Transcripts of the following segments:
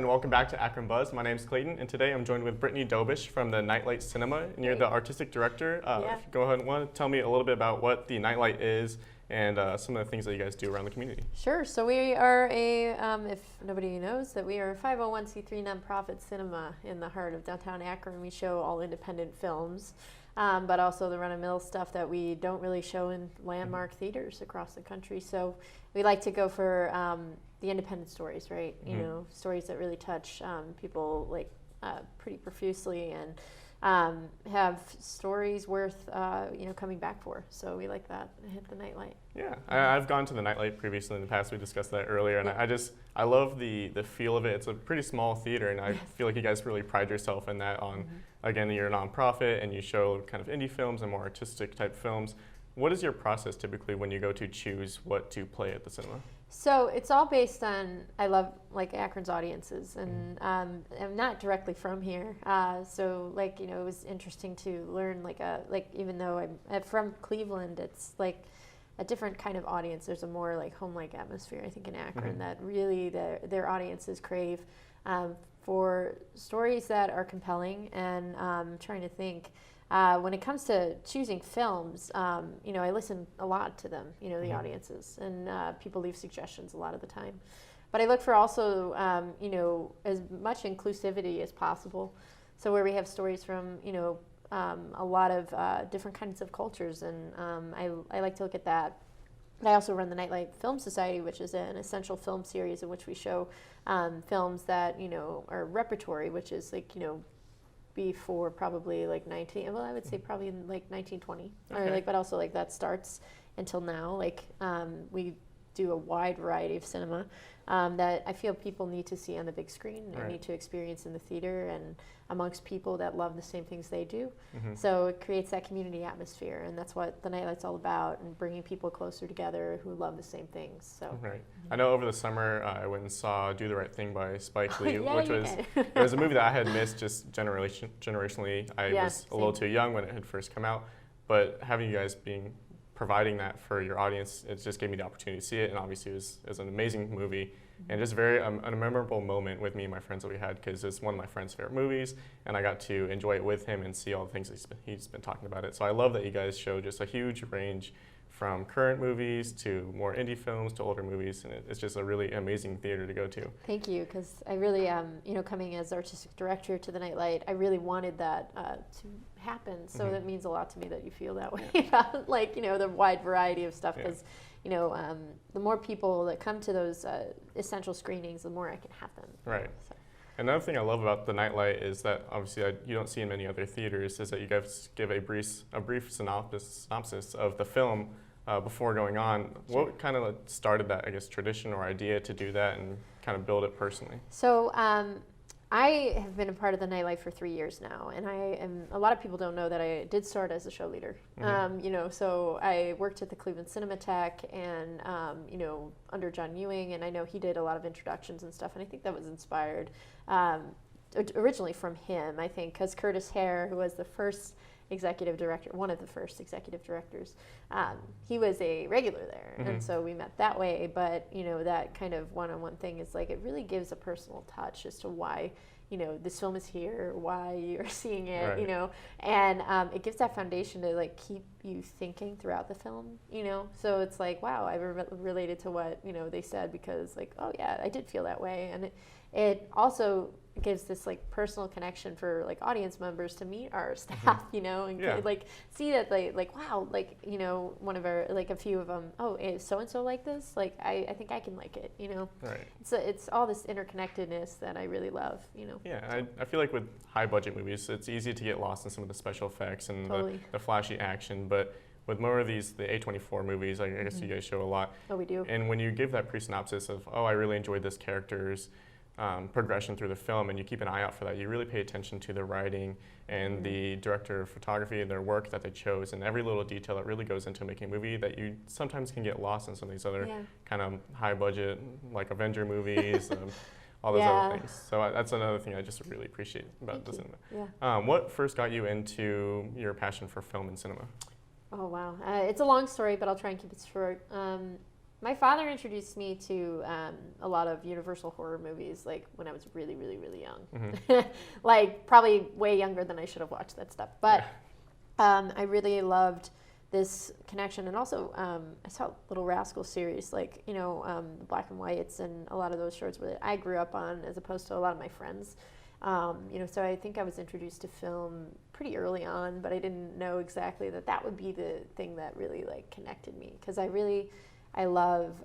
and welcome back to Akron Buzz. My name's Clayton, and today I'm joined with Brittany Dobish from the Nightlight Cinema, and you're the artistic director. Yeah. Go ahead and want to tell me a little bit about what the Nightlight is and some of the things that you guys do around the community. Sure. So we are if nobody knows, that we are a 501c3 nonprofit cinema in the heart of downtown Akron. We show all independent films, but also the run-of-mill stuff that we don't really show in landmark theaters across the country. So we like to go for the independent stories, right? You know, stories that really touch people like pretty profusely and have stories worth coming back for. So we like that. Hit the Nightlight. Yeah, I've gone to the Nightlight previously in the past. We discussed that earlier, and I love the feel of it. It's a pretty small theater, and I feel like you guys really pride yourself in that. Again, you're a nonprofit, and you show kind of indie films and more artistic type films. What is your process typically when you go to choose what to play at the cinema? So it's all based on, I love like Akron's audiences, and I'm not directly from here. So like, it was interesting to learn even though I'm from Cleveland, it's like a different kind of audience. There's a more like home-like atmosphere, I think, in Akron that really their audiences crave for stories that are compelling, and trying to think. When it comes to choosing films, I listen a lot to them, the audiences, and people leave suggestions a lot of the time. But I look for also, as much inclusivity as possible. So where we have stories from, a lot of different kinds of cultures, and I like to look at that. I also run the Nightlight Film Society, which is an essential film series in which we show films that, are repertory, which is like, before probably like I would say probably in like 1920, or but also like that starts until now. Like we do a wide variety of cinema that I feel people need to see on the big screen and need to experience in the theater and amongst people that love the same things they do. So it creates that community atmosphere, and that's what the Nightlight's all about, and bringing people closer together who love the same things. So I know over the summer I went and saw Do the Right Thing by Spike Lee, which was it was a movie that I had missed just generationally. I was a little too young when it had first come out, but having you guys providing that for your audience, it just gave me the opportunity to see it, and obviously it was an amazing movie, and just very a memorable moment with me and my friends that we had, because it's one of my friend's favorite movies, and I got to enjoy it with him and see all the things he's been talking about it. So I love that you guys show just a huge range from current movies to more indie films to older movies, and it's just a really amazing theater to go to. Thank you, because I really, coming as artistic director to the Nightlight, I really wanted that to happen. So that means a lot to me that you feel that way about the wide variety of stuff, because the more people that come to those essential screenings, the more I can have them. Right. So. Another thing I love about the Nightlight is that obviously you don't see in many other theaters, is that you guys give a brief synopsis of the film before going on. Sure. What kind of started that, I guess, tradition or idea to do that and kind of build it personally? So I have been a part of the Nightlight for 3 years now, and a lot of people don't know that I did start as a show leader. So I worked at the Cleveland Cinematheque and, under John Ewing, and I know he did a lot of introductions and stuff, and I think that was inspired originally from him, I think, because Curtis Hare, who was the first executive director, one of the first executive directors, he was a regular there, and so we met that way. But that kind of one-on-one thing is like, it really gives a personal touch as to why this film is here, why you're seeing it, and it gives that foundation to like keep you thinking throughout the film, So it's like, wow, I related to what they said, because like, oh yeah, I did feel that way, and it also gives this like personal connection for like audience members to meet our staff, and like see that they like, wow, like one of our like a few of them, oh, is so and so like this, like I think I can like it, Right. So it's all this interconnectedness that I really love, Yeah, I feel like with high budget movies, it's easy to get lost in some of the special effects and the flashy action, but with more of the A24 movies, I guess you guys show a lot. Oh, we do. And when you give that pre-synopsis of, oh, I really enjoyed this character's progression through the film, and you keep an eye out for that, you really pay attention to the writing and the director of photography and their work that they chose, and every little detail that really goes into making a movie that you sometimes can get lost in some of these other kind of high budget, like Avenger movies, all those other things. So that's another thing I just really appreciate about the cinema. Yeah. What first got you into your passion for film and cinema? Oh, wow. It's a long story, but I'll try and keep it short. My father introduced me to a lot of Universal horror movies, like when I was really, really, really young. Mm-hmm. Like probably way younger than I should have watched that stuff. But I really loved this connection, and also I saw Little Rascals series, like the black and whites, and a lot of those shorts that I grew up on, as opposed to a lot of my friends. So I think I was introduced to film pretty early on, but I didn't know exactly that would be the thing that really like connected me, because I love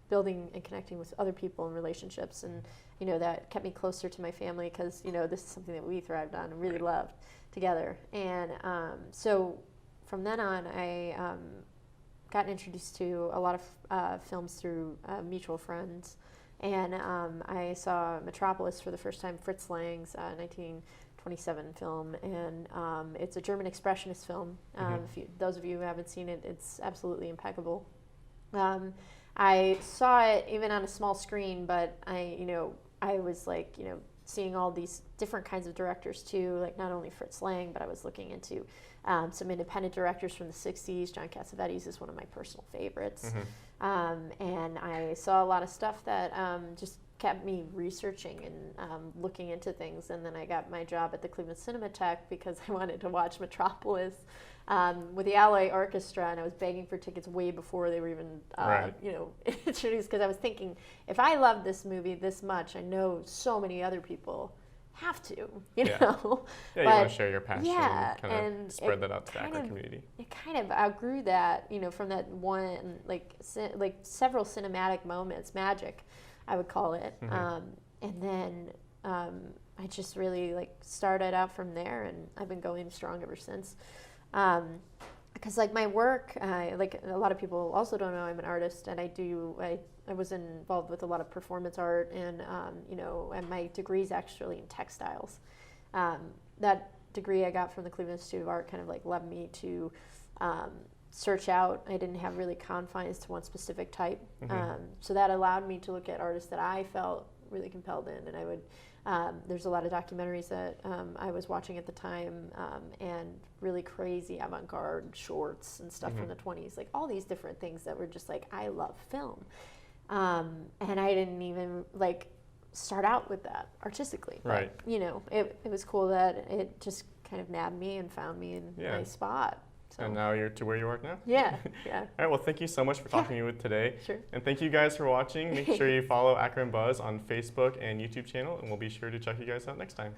building and connecting with other people and relationships, and that kept me closer to my family, because this is something that we thrived on and really loved together. And so from then on, I got introduced to a lot of films through mutual friends. And I saw Metropolis for the first time, Fritz Lang's 1927 film, and it's a German expressionist film. Those of you who haven't seen it, it's absolutely impeccable. I saw it even on a small screen, but I was like, seeing all these different kinds of directors too, like not only Fritz Lang, but I was looking into some independent directors from the 60s. John Cassavetes is one of my personal favorites. And I saw a lot of stuff that just kept me researching and looking into things. And then I got my job at the Cleveland Cinematheque because I wanted to watch Metropolis with the Alloy Orchestra, and I was begging for tickets way before they were even introduced, because I was thinking, if I love this movie this much, I know so many other people have to, Yeah, you want to share your passion and kind of spread that out to the Akron community. It kind of outgrew that, from that one, like several cinematic moments, magic, I would call it. And then I just really started out from there, and I've been going strong ever since. Because my work, like a lot of people also don't know, I'm an artist, and I was involved with a lot of performance art, and and my degree is actually in textiles. That degree I got from the Cleveland Institute of Art kind of led me to search out. I didn't have really confines to one specific type, so that allowed me to look at artists that I felt really compelled in, and I would. There's a lot of documentaries that I was watching at the time, and really crazy avant-garde shorts and stuff from the 20s, like all these different things that were just I love film. And I didn't even start out with that artistically. Right. But, it was cool that it just kind of nabbed me and found me in my spot. So. And now you're to where you are now? Yeah. All right, well, thank you so much for talking to me today. Sure. And thank you guys for watching. Make sure you follow Akron Buzz on Facebook and YouTube channel, and we'll be sure to check you guys out next time.